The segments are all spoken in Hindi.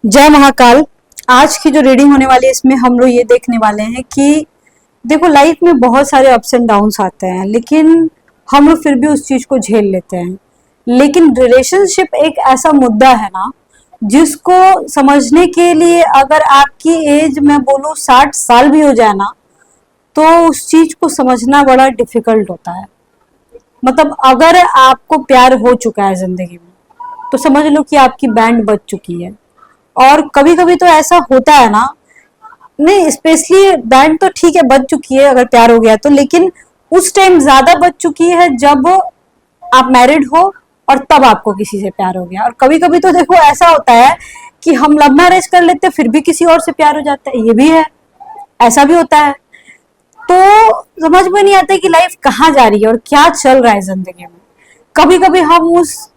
जय महाकाल। आज की जो रीडिंग होने वाली है इसमें हम लोग ये देखने वाले हैं कि देखो लाइफ में बहुत सारे अप्स एंड डाउन्स आते हैं, लेकिन हम लोग फिर भी उस चीज को झेल लेते हैं। लेकिन रिलेशनशिप एक ऐसा मुद्दा है ना, जिसको समझने के लिए अगर आपकी एज मैं बोलूँ 60 साल भी हो जाए ना, तो उस चीज को समझना बड़ा डिफिकल्ट होता है। मतलब अगर आपको प्यार हो चुका है जिंदगी में, तो समझ लो कि आपकी बैंड बज चुकी है। और कभी कभी तो ऐसा होता है ना, नहीं स्पेशली बैंड तो ठीक है बज चुकी है अगर प्यार हो गया तो, लेकिन उस टाइम ज्यादा बज चुकी है जब आप मैरिड हो और तब आपको किसी से प्यार हो गया। और कभी कभी तो देखो ऐसा होता है कि हम लव मैरिज कर लेते हैं फिर भी किसी और से प्यार हो जाता है, ये भी है, ऐसा भी होता है। तो समझ में नहीं आता कि लाइफ कहाँ जा रही है और क्या चल रहा है जिंदगी में। कभी कभी हम उस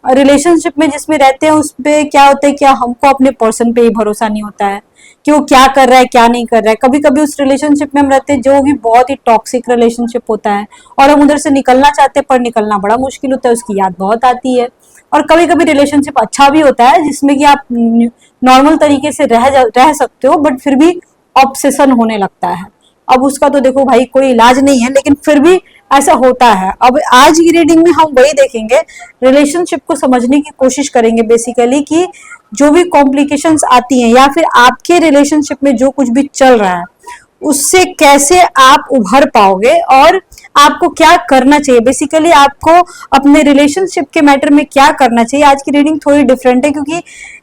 रिलेशनशिप में जिसमें रहते हैं उस पे क्या होता है, क्या हमको अपने पर्सन पे ही भरोसा नहीं होता है कि वो क्या कर रहा है क्या नहीं कर रहा है। कभी कभी उस रिलेशनशिप में हम रहते हैं जो कि बहुत ही टॉक्सिक रिलेशनशिप होता है और हम उधर से निकलना चाहते हैं पर निकलना बड़ा मुश्किल होता है, उसकी याद बहुत आती है। और कभी कभी रिलेशनशिप अच्छा भी होता है जिसमें कि आप नॉर्मल तरीके से रह सकते हो, बट फिर भी ऑब्सेशन होने लगता है। अब उसका तो देखो भाई कोई इलाज नहीं है, लेकिन फिर भी ऐसा होता है। अब आज की रीडिंग में हम वही देखेंगे, रिलेशनशिप को समझने की कोशिश करेंगे बेसिकली कि जो भी कॉम्प्लिकेशंस आती हैं या फिर आपके रिलेशनशिप में जो कुछ भी चल रहा है उससे कैसे आप उभर पाओगे और आपको क्या करना चाहिए। बेसिकली आपको अपने रिलेशनशिप के मैटर में क्या करना चाहिए। आज की रीडिंग थोड़ी डिफरेंट है क्योंकि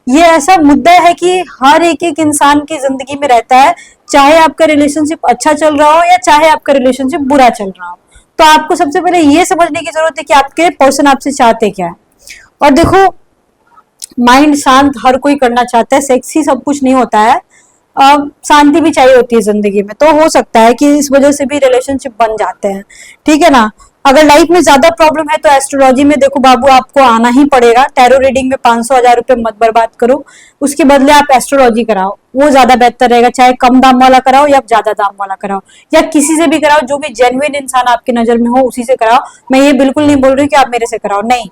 ये ऐसा मुद्दा है कि हर एक इंसान की जिंदगी में रहता है, चाहे आपका रिलेशनशिप अच्छा चल रहा हो या चाहे आपका रिलेशनशिप बुरा चल रहा हो। तो आपको सबसे पहले ये समझने की जरूरत है कि आपके पर्सन आपसे चाहते क्या है। और देखो माइंड शांत हर कोई करना चाहता है, सेक्सी सब कुछ नहीं होता है, शांति भी चाहिए होती है जिंदगी में। तो हो सकता है कि इस वजह से भी रिलेशनशिप बन जाते हैं, ठीक है ना। अगर लाइफ में ज्यादा प्रॉब्लम है तो एस्ट्रोलॉजी में देखो बाबू आपको आना ही पड़ेगा। टैरो रीडिंग में 500-1000 रुपए मत बर्बाद करो, उसके बदले आप एस्ट्रोलॉजी कराओ, वो ज्यादा बेहतर रहेगा। चाहे कम दाम वाला कराओ या ज्यादा दाम वाला कराओ या किसी से भी कराओ, जो भी जेन्युइन इंसान आपकी नजर में हो उसी से कराओ। मैं ये बिल्कुल नहीं बोल रही कि आप मेरे से कराओ, नहीं,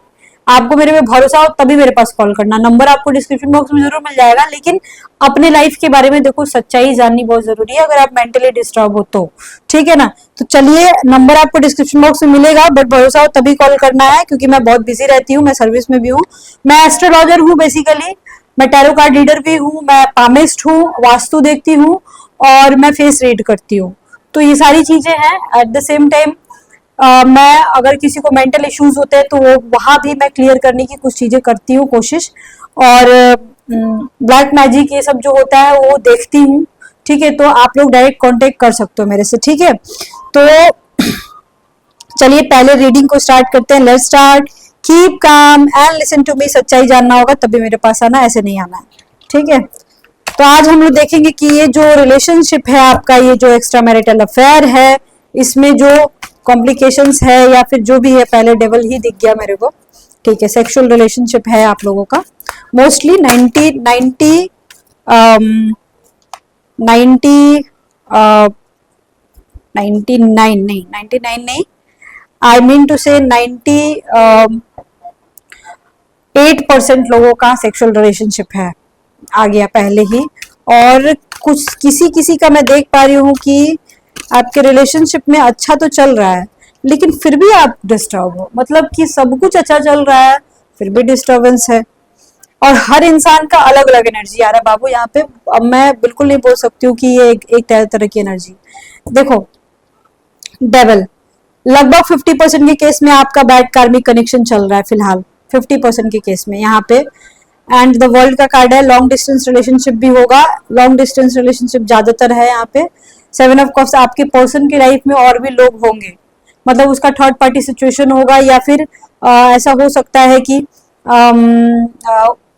आपको मेरे में भरोसा हो तभी मेरे पास कॉल करना। नंबर आपको डिस्क्रिप्शन बॉक्स में जरूर मिल जाएगा, लेकिन अपने लाइफ के बारे में देखो सच्चाई जाननी बहुत जरूरी है अगर आप मेंटली डिस्टर्ब हो तो, ठीक है ना। तो चलिए, नंबर आपको डिस्क्रिप्शन बॉक्स में मिलेगा, बट भरोसा हो तभी कॉल करना है क्योंकि मैं बहुत बिजी रहती हूँ, मैं सर्विस में भी हूँ। मैं एस्ट्रोलॉजर हूँ बेसिकली, मैं टैरो कार्ड रीडर भी हूँ, मैं पामिस्ट हूँ, वास्तु देखती हूँ और मैं फेस रीड करती हूँ। तो ये सारी चीजें हैं। एट द सेम टाइम मैं अगर किसी को मेंटल इश्यूज होते हैं तो वो वहां भी मैं क्लियर करने की कुछ चीजें करती हूँ कोशिश। और ब्लैक मैजिक ये सब जो होता है वो देखती हूँ, ठीक है। तो आप लोग डायरेक्ट कांटेक्ट कर सकते हो मेरे से, ठीक है। तो चलिए पहले रीडिंग को स्टार्ट करते हैं। Let's start. Keep calm and listen to me. सच्चाई जानना होगा तभी मेरे पास आना, ऐसे नहीं आना है, ठीक है। तो आज हम लोग देखेंगे कि ये जो रिलेशनशिप है आपका, ये जो एक्स्ट्रा मैरिटल अफेयर है, इसमें जो कॉम्प्लिकेशंस है या फिर जो भी है, पहले डेवल ही दिख गया मेरे को, ठीक है। सेक्सुअल रिलेशनशिप है आप लोगों का मोस्टली 90 99 नहीं, 99 नहीं, आई मीन टू से 98% लोगों का सेक्सुअल रिलेशनशिप है, आ गया पहले ही। और कुछ किसी किसी का मैं देख पा रही हूँ कि आपके रिलेशनशिप में अच्छा तो चल रहा है लेकिन फिर भी आप डिस्टर्ब हो, मतलब कि सब कुछ अच्छा चल रहा है फिर भी डिस्टर्बेंस है। और हर इंसान का अलग अलग एनर्जी आ रहा है बाबू यहाँ पे। अब मैं बिल्कुल नहीं बोल सकती हूँ कि ये एक तरह की एनर्जी। देखो डेवल लगभग 50% के केस में आपका बैड कार्मिक कनेक्शन चल रहा है फिलहाल, 50% के केस में यहाँ पे। एंड द वर्ल्ड का कार्ड है, लॉन्ग डिस्टेंस रिलेशनशिप भी होगा, लॉन्ग डिस्टेंस रिलेशनशिप ज्यादातर है यहाँ पे। 7 ऑफ कप्स, आपके पर्सन की लाइफ में और भी लोग होंगे, मतलब उसका थर्ड पार्टी सिचुएशन होगा या फिर ऐसा हो सकता है कि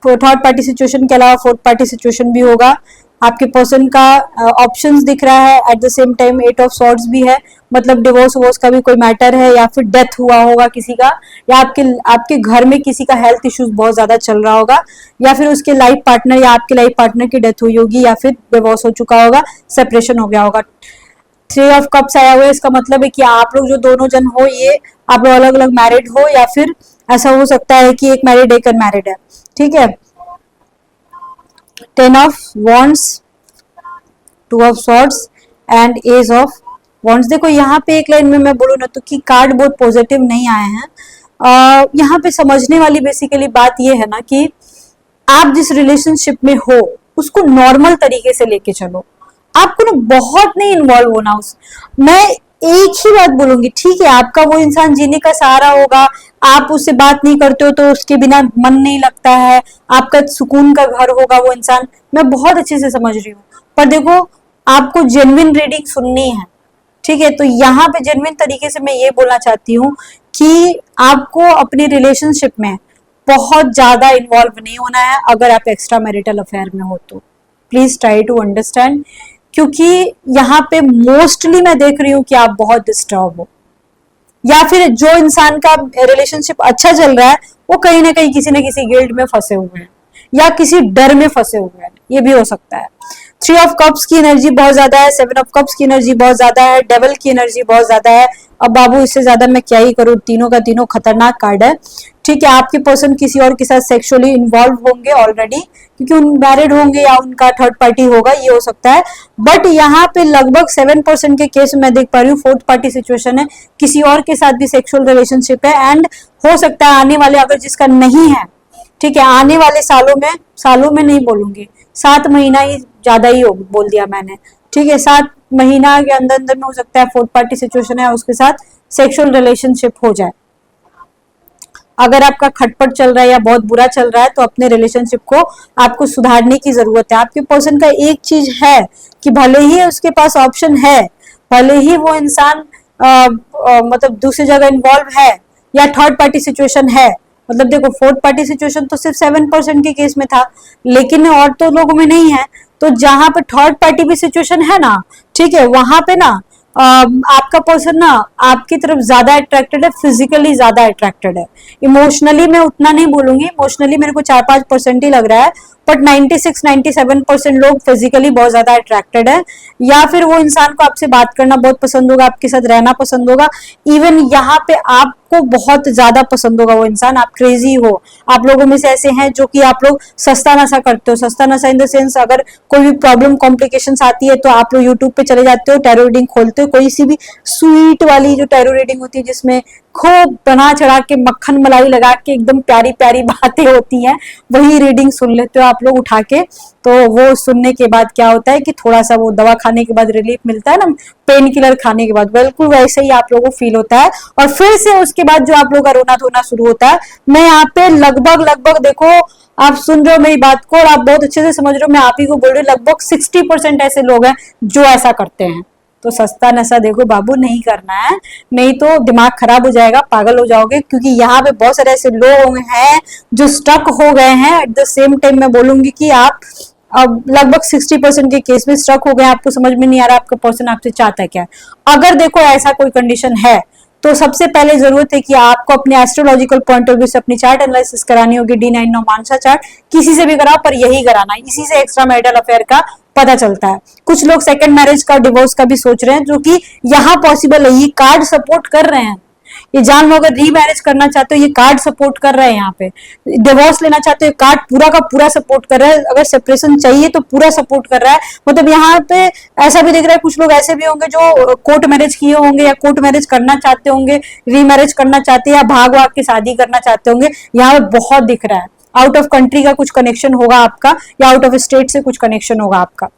थर्ड पार्टी सिचुएशन के अलावा फोर्थ पार्टी सिचुएशन भी होगा। आपके पर्सन का ऑप्शंस दिख रहा है। At the same time 8 of swords भी है, मतलब डिवोर्स वोर्स का भी कोई मैटर है या फिर डेथ हुआ होगा किसी का, या आपके घर में किसी का हेल्थ इश्यूज बहुत ज्यादा चल रहा होगा, या फिर उसके लाइफ पार्टनर या आपके लाइफ पार्टनर की डेथ हुई होगी या फिर डिवोर्स हो चुका होगा, सेपरेशन हो गया होगा। 3 ऑफ कप्स आया हुआ है, इसका मतलब है कि आप लोग जो दोनों जन हो ये आप लोग अलग अलग मैरिड हो या फिर ऐसा हो सकता है कि एक मैरिड एक अनमैरिड है, ठीक है। Ten of wands, two of swords and ace of wands. देखो यहाँ पे एक लाइन में मैं बोलूँ ना तो कि कार्ड बहुत पॉजिटिव नहीं आए हैं। यहाँ पे समझने वाली बेसिकली बात ये है ना कि आप जिस रिलेशनशिप में हो उसको नॉर्मल तरीके से लेके चलो, आपको ना बहुत नहीं इन्वॉल्व होना उस। मैं एक ही बात बोलूंगी, ठीक है आपका वो इंसान जीने का सहारा होगा, आप उससे बात नहीं करते हो तो उसके बिना मन नहीं लगता है, आपका सुकून का घर होगा वो इंसान, मैं बहुत अच्छे से समझ रही हूँ। पर देखो आपको जेन्युइन रीडिंग सुननी है, ठीक है। तो यहाँ पे जेन्युइन तरीके से मैं ये बोलना चाहती हूँ कि आपको अपनी रिलेशनशिप में बहुत ज्यादा इन्वॉल्व नहीं होना है अगर आप एक्स्ट्रा मैरिटल अफेयर में हो तो। प्लीज ट्राई टू अंडरस्टैंड, क्योंकि यहाँ पे मोस्टली मैं देख रही हूँ कि आप बहुत डिस्टर्ब हो, या फिर जो इंसान का रिलेशनशिप अच्छा चल रहा है वो कहीं ना कहीं किसी न किसी गिल्ट में फंसे हुए हैं या किसी डर में फंसे हुए हैं, ये भी हो सकता है। थ्री ऑफ कप्स की एनर्जी बहुत ज्यादा है, सेवन ऑफ कप्स की एनर्जी बहुत ज्यादा है, डेविल की एनर्जी बहुत ज्यादा है। अब बाबू इससे ज्यादा मैं क्या ही करूं, तीनों का तीनों खतरनाक कार्ड है, ठीक है। आपके पर्सन किसी और के साथ सेक्सुअली इन्वॉल्व होंगे ऑलरेडी, क्योंकि उन मैरिड होंगे या उनका थर्ड पार्टी होगा, ये हो सकता है। बट यहाँ पे लगभग 7% के केस में मैं देख पा रही हूँ फोर्थ पार्टी सिचुएशन है, किसी और के साथ भी सेक्सुअल रिलेशनशिप है। एंड हो सकता है आने वाले, अगर जिसका नहीं है, ठीक है, आने वाले सालों में नहीं बोलूंगी, 7 महीना ही ज्यादा ही हो बोल दिया मैंने, ठीक है, 7 महीना के अंदर अंदर में हो सकता है फोर्थ पार्टी सिचुएशन है उसके साथ सेक्सुअल रिलेशनशिप हो जाए। अगर आपका खटपट चल रहा है या बहुत बुरा चल रहा है तो अपने रिलेशनशिप को आपको सुधारने की जरूरत है। आपके पर्सन का एक चीज है कि भले ही उसके पास ऑप्शन है, भले ही वो इंसान मतलब दूसरी जगह इन्वॉल्व है या थर्ड पार्टी सिचुएशन है, मतलब देखो फोर्थ पार्टी सिचुएशन तो सिर्फ 7% के केस में था, लेकिन और तो लोगों में नहीं है। तो जहां पे थर्ड पार्टी भी सिचुएशन है ना, ठीक है, वहां पे ना आपका पर्सन ना आपकी तरफ ज्यादा अट्रैक्टेड है, फिजिकली ज्यादा अट्रैक्टेड है। इमोशनली मैं उतना नहीं बोलूंगी, इमोशनली मेरे को 4-5% ही लग रहा है, बट 96-97% लोग फिजिकली बहुत ज्यादा अट्रैक्टेड है। या फिर वो इंसान को आपसे बात करना बहुत पसंद होगा, आपके साथ रहना पसंद होगा, इवन यहाँ पे आपको बहुत ज्यादा पसंद होगा वो इंसान, आप क्रेजी हो। आप लोगों में से ऐसे हैं जो कि आप लोग सस्ता नशा करते हो, सस्ता नशा इन द सेंस अगर कोई भी प्रॉब्लम कॉम्प्लिकेशंस आती है तो आप लोग यूट्यूब पे चले जाते हो, टैरो रीडिंग खोलते हो, कोई सी भी स्वीट वाली जो टैरो रीडिंग होती है जिसमें खूब बना चढ़ा के मक्खन मलाई लगा के एकदम प्यारी प्यारी बातें होती हैं, वही रीडिंग सुन लेते हो आप लोग उठा के। तो वो सुनने के बाद क्या होता है कि थोड़ा सा वो दवा खाने के बाद रिलीफ मिलता है ना, पेन किलर खाने के बाद, बिल्कुल वैसे ही आप लोगों को फील होता है। और फिर से उसके बाद जो आप लोग का रोना धोना शुरू होता है। मैं यहाँ पे लगभग देखो आप सुन रहे हो मेरी बात को और आप बहुत अच्छे से समझ रहे हो, मैं आप ही को बोल रही हूँ, लगभग 60% ऐसे लोग हैं जो ऐसा करते हैं। तो सस्ता नशा देखो बाबू नहीं करना है, नहीं तो दिमाग खराब हो जाएगा, पागल हो जाओगे। क्योंकि यहाँ पे बहुत सारे ऐसे लोग हैं जो स्टक हो गए हैं। एट द सेम टाइम मैं बोलूंगी कि आप अब लगभग 60% के केस में स्टक हो गए, आपको समझ में नहीं आ रहा आपका पर्सन आपसे चाहता है क्या। अगर देखो ऐसा कोई कंडीशन है तो सबसे पहले जरूरत है कि आपको अपने एस्ट्रोलॉजिकल पॉइंट ऑफ व्यू से अपनी चार्ट एनालिसिस करानी होगी, D9 नवमांसा चार्ट, किसी से भी कराओ पर यही कराना, इसी से एक्स्ट्रा मैरिटल अफेयर का पता चलता है। कुछ लोग सेकंड मैरिज का, डिवोर्स का भी सोच रहे हैं, जो कि यहाँ पॉसिबल है, ये कार्ड सपोर्ट कर रहे हैं। ये जान लो, अगर रीमैरिज करना चाहते हो ये कार्ड सपोर्ट कर रहे हैं, यहाँ पे डिवोर्स लेना चाहते हो कार्ड पूरा का पूरा सपोर्ट कर रहा है, अगर सेपरेशन चाहिए तो पूरा सपोर्ट कर रहा है। मतलब यहाँ पे ऐसा भी दिख रहा है कुछ लोग ऐसे भी होंगे जो कोर्ट मैरिज किए होंगे या कोर्ट मैरिज करना चाहते होंगे, रीमैरिज करना चाहते हैं या भाग भाग के शादी करना चाहते होंगे, यहाँ पे बहुत दिख रहा है। आउट ऑफ कंट्री का कुछ कनेक्शन होगा आपका या आउट ऑफ स्टेट से कुछ कनेक्शन होगा आपका।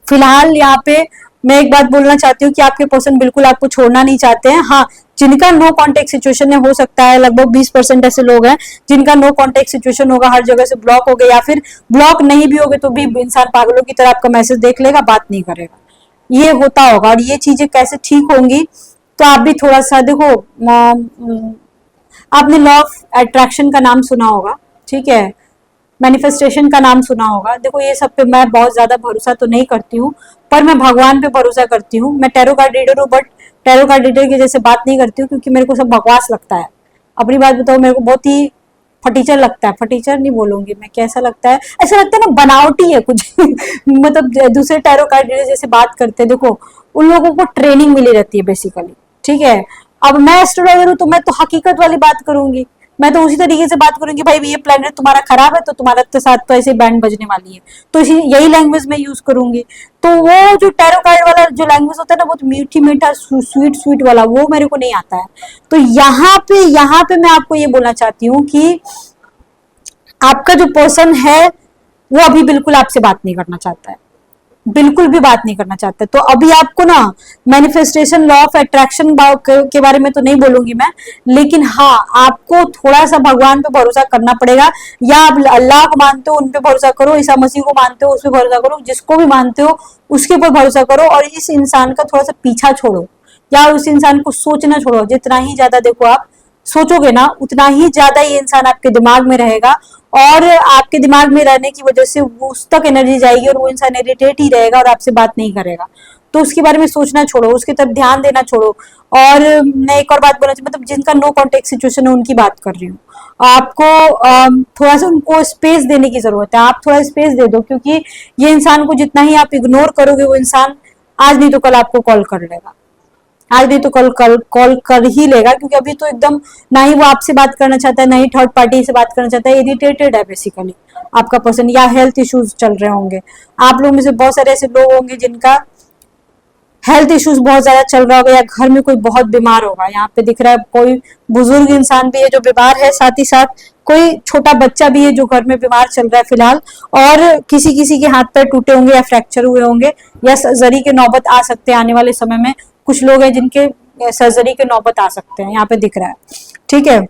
फिलहाल यहाँ पे मैं एक बात बोलना चाहती हूँ कि आपके पर्सन बिल्कुल आपको छोड़ना नहीं चाहते हैं। हाँ, जिनका नो कांटेक्ट सिचुएशन है, हो सकता है लगभग 20% ऐसे लोग हैं जिनका नो कांटेक्ट सिचुएशन होगा, हर जगह से ब्लॉक हो गए, या फिर ब्लॉक नहीं भी होगे तो भी इंसान पागलों की तरह आपका मैसेज देख लेगा, बात नहीं करेगा, ये होता होगा। और ये चीजें कैसे ठीक होंगी, तो आप भी थोड़ा सा देखो, आपने लॉ ऑफ अट्रैक्शन का नाम सुना होगा, ठीक है, मैनिफेस्टेशन का नाम सुना होगा। देखो ये सब पे मैं बहुत ज्यादा भरोसा तो नहीं करती हूँ, पर मैं भगवान पे भरोसा करती हूँ। मैं टैरो कार्ड रीडर हूँ, बट टैरो कार्ड रीडर की जैसे बात नहीं करती हूँ, क्योंकि मेरे को सब बकवास लगता है। अपनी बात बताओ, मेरे को बहुत ही फटीचर लगता है, फटीचर नहीं बोलूंगी मैं, कैसा लगता है, ऐसा लगता है ना बनावटी है कुछ मतलब दूसरे टैरो कार्ड रीडर जैसे बात करते हैं, देखो उन लोगों को ट्रेनिंग मिली रहती है बेसिकली, ठीक है। अब मैं एस्ट्रोलॉजर हूँ तो मैं तो हकीकत वाली बात करूंगी, मैं तो उसी तरीके से बात करूंगी, भाई ये प्लेनेट तुम्हारा खराब है तो तुम्हारा तो साथ तो ऐसे बैंड बजने वाली है, तो इसी यही लैंग्वेज में यूज करूंगी। तो वो जो टैरो कार्ड वाला जो लैंग्वेज होता है ना, बहुत मीठी मीठा स्वीट स्वीट वाला, वो मेरे को नहीं आता है। तो यहाँ पे मैं आपको ये बोलना चाहती हूँ कि आपका जो पर्सन है वो अभी बिल्कुल आपसे बात नहीं करना चाहता है, बिल्कुल भी बात नहीं करना चाहता। तो अभी आपको ना मैनिफेस्टेशन, लॉ ऑफ अट्रैक्शन के बारे में तो नहीं बोलूंगी मैं, लेकिन हाँ आपको थोड़ा सा भगवान पे भरोसा करना पड़ेगा। या आप अल्लाह को मानते हो उन पे भरोसा करो, ईसा मसीह को मानते हो उस पे भरोसा करो, जिसको भी मानते हो उसके ऊपर भरोसा करो, और इस इंसान का थोड़ा सा पीछा छोड़ो या उस इंसान को सोचना छोड़ो। जितना ही ज्यादा देखो आप सोचोगे ना, उतना ही ज्यादा ये इंसान आपके दिमाग में रहेगा, और आपके दिमाग में रहने की वजह से उस तक एनर्जी जाएगी और वो इंसान इरिटेट ही रहेगा और आपसे बात नहीं करेगा। तो उसके बारे में सोचना छोड़ो, उसकी तरफ ध्यान देना छोड़ो। और मैं एक और बात बोलना चाहिए, मतलब जिनका नो कॉन्टेक्ट सिचुएशन है उनकी बात कर रही हूँ, आपको थोड़ा सा उनको स्पेस देने की जरूरत है। आप थोड़ा स्पेस दे दो, क्योंकि ये इंसान को जितना ही आप इग्नोर करोगे, वो इंसान आज नहीं तो कल आपको कॉल कर लेगा, आज नहीं तो कल कल कॉल कर ही लेगा। क्योंकि अभी तो एकदम ना ही वो आपसे बात करना चाहता है, ना ही थर्ड पार्टी से बात करना चाहता है, इरिटेटेड है बेसिकली आपका पर्सन, या हेल्थ इश्यूज चल रहे होंगे। आप लोगों में से बहुत सारे ऐसे लोग होंगे जिनका हेल्थ इश्यूज बहुत ज्यादा चल रहा होगा, या घर में कोई बहुत बीमार होगा। यहाँ पे दिख रहा है कोई बुजुर्ग इंसान भी है जो बीमार है, साथ ही साथ कोई छोटा बच्चा भी है जो घर में बीमार चल रहा है फिलहाल, और किसी किसी के हाथ पैर टूटे होंगे या फ्रैक्चर हुए होंगे, या सर्जरी के नौबत आ सकते हैं आने वाले समय में। कुछ लोग हैं जिनके सर्जरी के नौबत आ सकते हैं, यहाँ पे दिख रहा है। ठीक है,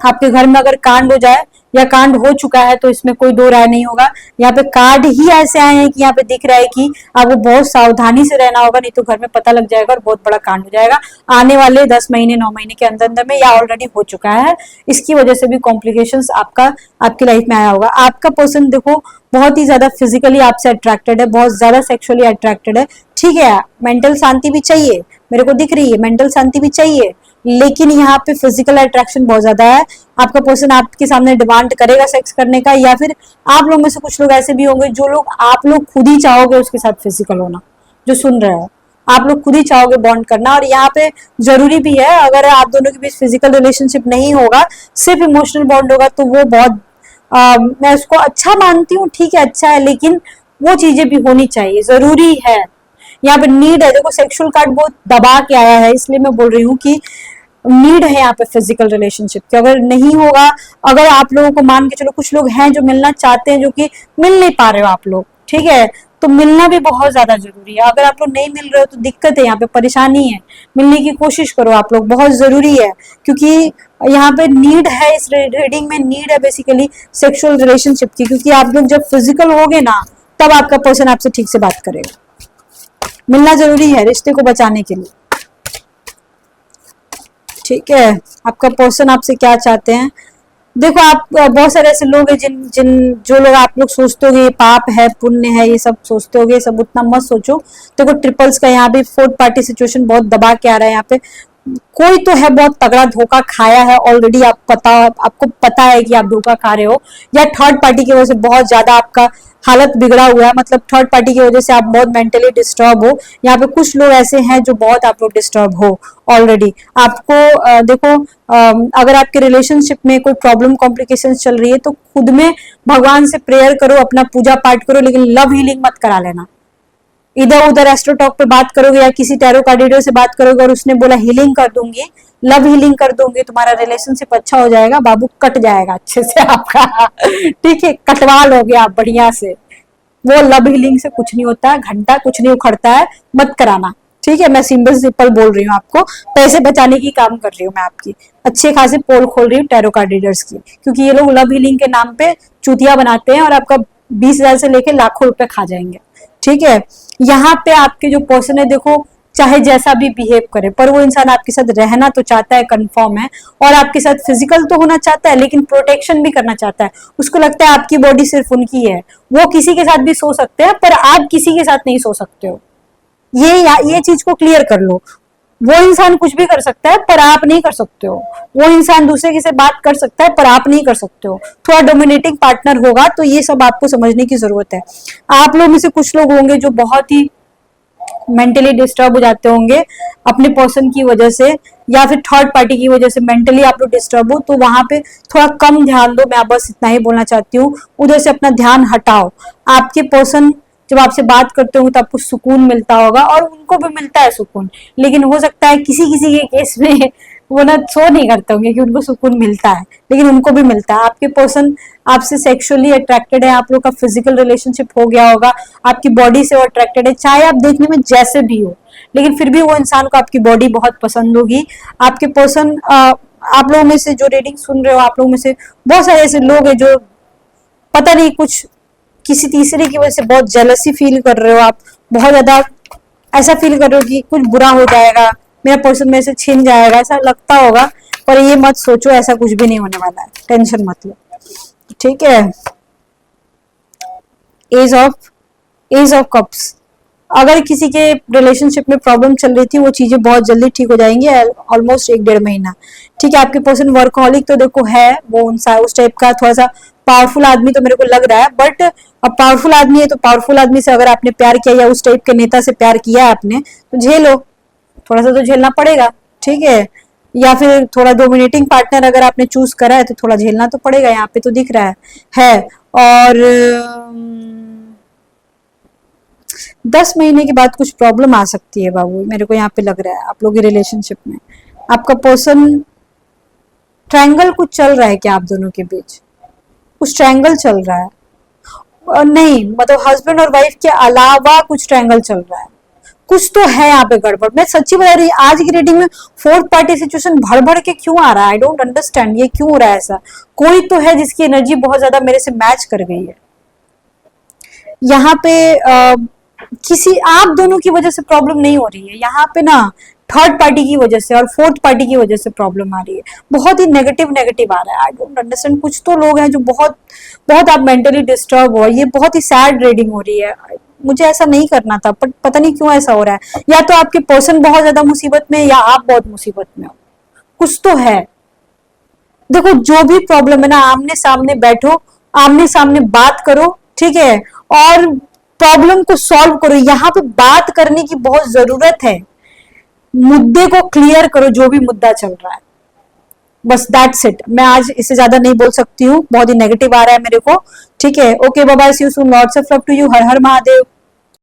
आपके घर में अगर कांड हो जाए या कांड हो चुका है तो इसमें कोई दो राय नहीं होगा। यहाँ पे कार्ड ही ऐसे आए हैं कि यहाँ पे दिख रहा है कि आपको बहुत सावधानी से रहना होगा, नहीं तो घर में पता लग जाएगा और बहुत बड़ा कांड हो जाएगा आने वाले 10 महीने 9 महीने के अंदर अंदर में, या ऑलरेडी हो चुका है। इसकी वजह से भी कॉम्प्लिकेशंस आपकी लाइफ में आया होगा। आपका पर्सन देखो बहुत ही ज्यादा फिजिकली आपसे अट्रैक्टेड है, बहुत ज्यादा सेक्सुअली अट्रैक्टेड है। ठीक है, मेंटल शांति भी चाहिए, मेरे को दिख रही है मेंटल शांति भी चाहिए, लेकिन यहाँ पे फिजिकल अट्रैक्शन बहुत ज्यादा है। आपका पर्सन आपके सामने डिमांड करेगा सेक्स करने का, या फिर आप लोग में से कुछ लोग ऐसे भी होंगे जो लोग आप लोग खुद ही चाहोगे उसके साथ फिजिकल होना। जो सुन रहे हो, आप लोग खुद ही चाहोगे बॉन्ड करना, और यहाँ पे जरूरी भी है अगर आप दोनों के बीच फिजिकल रिलेशनशिप नहीं होगा, सिर्फ इमोशनल बॉन्ड होगा, तो वो बहुत मैं उसको अच्छा मानती हूँ। ठीक है, अच्छा है, लेकिन वो चीजें भी होनी चाहिए, जरूरी है। यहाँ पे नीड है, देखो सेक्सुअल कार्ड बहुत दबा के आया है, इसलिए मैं बोल रही हूँ कि नीड है यहाँ पे फिजिकल रिलेशनशिप की। अगर नहीं होगा, अगर आप लोगों को मान के चलो कुछ लोग हैं जो मिलना चाहते हैं, जो कि मिल नहीं पा रहे हो आप लोग, ठीक है, तो मिलना भी बहुत ज्यादा जरूरी है। अगर आप लोग नहीं मिल रहे हो तो दिक्कत है, यहाँ पे परेशानी है, मिलने की कोशिश करो आप लोग, बहुत जरूरी है। क्योंकि यहाँ पे नीड है, इस रीडिंग में नीड है बेसिकली सेक्सुअल रिलेशनशिप की, क्योंकि आप लोग जब फिजिकल होगे ना, तब आपका पर्सन आपसे ठीक से बात करेगा। मिलना जरूरी है रिश्ते को बचाने के लिए। ठीक है, आपका पर्सन आपसे क्या चाहते हैं, देखो आप बहुत सारे ऐसे लोग हैं जो लोग आप लोग सोचते होगे ये पाप है पुण्य है, ये सब सोचते होगे, ये सब उतना मत सोचो। देखो ट्रिपल्स का यहाँ भी फोर्थ पार्टी सिचुएशन बहुत दबा के आ रहा है। यहाँ पे कोई तो है बहुत तगड़ा धोखा खाया है ऑलरेडी, आपको पता है कि आप धोखा खा रहे हो, या थर्ड पार्टी की वजह से बहुत ज्यादा आपका हालत बिगड़ा हुआ है, मतलब थर्ड पार्टी की वजह से आप बहुत मेंटली डिस्टर्ब हो। यहाँ पे कुछ लोग ऐसे हैं जो बहुत आप लोग डिस्टर्ब हो ऑलरेडी। आपको देखो अगर आपके रिलेशनशिप में कोई प्रॉब्लम कॉम्प्लिकेशन चल रही है तो खुद में भगवान से प्रेयर करो, अपना पूजा पाठ करो, लेकिन लव हीलिंग मत करा लेना। इधर उधर एस्ट्रोटॉक पे बात करोगे या किसी टैरो कार्ड रीडर से बात करोगे और उसने बोला हीलिंग कर दूंगी, लव हीलिंग कर दूंगी, तुम्हारा रिलेशनशिप अच्छा हो जाएगा, बाबू कट जाएगा अच्छे से आपका। ठीक है, कटवा लोगे आप बढ़िया से। वो लव हीलिंग से कुछ नहीं होता है, घंटा कुछ नहीं उखड़ता है, मत कराना। ठीक है, मैं सिंपल बोल रही हूँ, आपको पैसे बचाने की काम कर रही हूँ मैं, आपकी अच्छे खासे पोल खोल रही हूँ टैरो कार्ड रीडर्स की, क्योंकि ये लोग लव हीलिंग के नाम पे चूतिया बनाते हैं और आपका 20,000 से लेके लाखों रुपए खा जाएंगे। ठीक है, यहाँ पे आपके जो पर्सन है देखो चाहे जैसा भी बिहेव करे, पर वो इंसान आपके साथ रहना तो चाहता है, कंफर्म है, और आपके साथ फिजिकल तो होना चाहता है, लेकिन प्रोटेक्शन भी करना चाहता है। उसको लगता है आपकी बॉडी सिर्फ उनकी है, वो किसी के साथ भी सो सकते हैं पर आप किसी के साथ नहीं सो सकते हो। ये चीज को क्लियर कर लो। वो इंसान कुछ भी कर सकता है पर आप नहीं कर सकते हो। वो इंसान दूसरे की से बात कर सकता है पर आप नहीं कर सकते हो। थोड़ा डोमिनेटिंग पार्टनर होगा, तो ये सब आपको समझने की जरूरत है। आप लोग में से कुछ लोग होंगे जो बहुत ही मेंटली डिस्टर्ब हो जाते होंगे अपने पर्सन की वजह से, या फिर थर्ड पार्टी की वजह से मेंटली आप लोग डिस्टर्ब हो, तो वहां पे थोड़ा कम ध्यान दो। मैं बस इतना ही बोलना चाहती हूँ, उधर से अपना ध्यान हटाओ। आपके पर्सन जब आपसे बात करते होंगे तो आपको सुकून मिलता होगा और उनको भी मिलता है सुकून, लेकिन हो सकता है किसी किसी के केस में वो ना शो नहीं करते होंगे कि उनको सुकून मिलता है, लेकिन उनको भी मिलता है। आपके पर्सन आपसे सेक्सुअली अट्रैक्टेड है, आप लोग का फिजिकल रिलेशनशिप हो गया होगा, आपकी बॉडी से वो अट्रैक्टेड है, चाहे आप देखने में जैसे भी हो, लेकिन फिर भी वो इंसान को आपकी बॉडी बहुत पसंद होगी। आपके पर्सन आप लोगों में से जो रीडिंग सुन रहे हो, आप लोगों में से बहुत सारे ऐसे लोग हैं जो पता नहीं कुछ किसी तीसरे की वजह से बहुत जेलसी फील कर रहे हो, आप बहुत ज्यादा ऐसा फील कर रहे हो कि कुछ बुरा हो जाएगा, मेरा पर्सन मेरे से छिन जाएगा, ऐसा लगता होगा। पर ये मत सोचो, ऐसा कुछ भी नहीं होने वाला है, टेंशन मत लो, ठीक है। एज ऑफ कप्स, अगर किसी के रिलेशनशिप में प्रॉब्लम चल रही थी, वो चीजें बहुत जल्दी ठीक हो जाएंगी, ऑलमोस्ट 1-1.5 महीना, ठीक है। आपके पर्सन वर्कहॉलिक तो देखो है, वो उस टाइप का थोड़ा सा पावरफुल आदमी तो मेरे को लग रहा है, बट अब पावरफुल आदमी है तो पावरफुल आदमी से अगर आपने प्यार किया या उस टाइप के नेता से प्यार किया है आपने, तो झेलो, थोड़ा सा तो झेलना पड़ेगा, ठीक है। या फिर थोड़ा डोमिनेटिंग पार्टनर अगर आपने चूज करा है तो थोड़ा झेलना तो पड़ेगा, यहाँ पे तो दिख रहा है। और 10 महीने के बाद कुछ प्रॉब्लम आ सकती है बाबू, मेरे को यहाँ पे लग रहा है आप लोग के रिलेशनशिप में। आपका पर्सन ट्रायंगल कुछ चल रहा है क्या आप दोनों के बीच? कुछ ट्रायंगल चल रहा है, नहीं मतलब हस्बैंड और वाइफ के अलावा कुछ ट्रायंगल चल रहा है, कुछ तो है यहाँ पे गड़बड़। मैं सच्ची बता रही, आज की रीडिंग में फोर्थ पार्टी सिचुएशन भड़ भड़ के क्यों आ रहा है, आई डोंट अंडरस्टैंड, ये क्यों हो रहा है ऐसा। कोई तो है जिसकी एनर्जी बहुत ज्यादा मेरे से मैच कर गई है यहाँ पे। किसी आप दोनों की वजह से प्रॉब्लम नहीं हो रही है यहाँ पे ना, थर्ड पार्टी की वजह से और फोर्थ पार्टी की वजह से प्रॉब्लम आ रही है। बहुत ही नेगेटिव नेगेटिव आ रहा है, आई डोंट अंडरस्टैंड। कुछ तो लोग हैं जो बहुत बहुत आप मेंटली डिस्टर्ब हो, ये बहुत ही सैड रीडिंग हो रही है। मुझे ऐसा नहीं करना था, बट पता नहीं क्यों ऐसा हो रहा है। या तो आपके पर्सन बहुत ज्यादा मुसीबत में, या आप बहुत मुसीबत में हो, कुछ तो है। देखो जो भी प्रॉब्लम है ना, आमने सामने बैठो, आमने सामने बात करो, ठीक है, और प्रॉब्लम को सॉल्व करो। यहाँ पे बात करने की बहुत जरूरत है, मुद्दे को क्लियर करो, जो भी मुद्दा चल रहा है, बस दैट्स इट। मैं आज इससे ज्यादा नहीं बोल सकती हूँ, बहुत ही नेगेटिव आ रहा है मेरे को, ठीक है। Okay bye bye, see you soon, lots of love to you, Har Har Mahadev.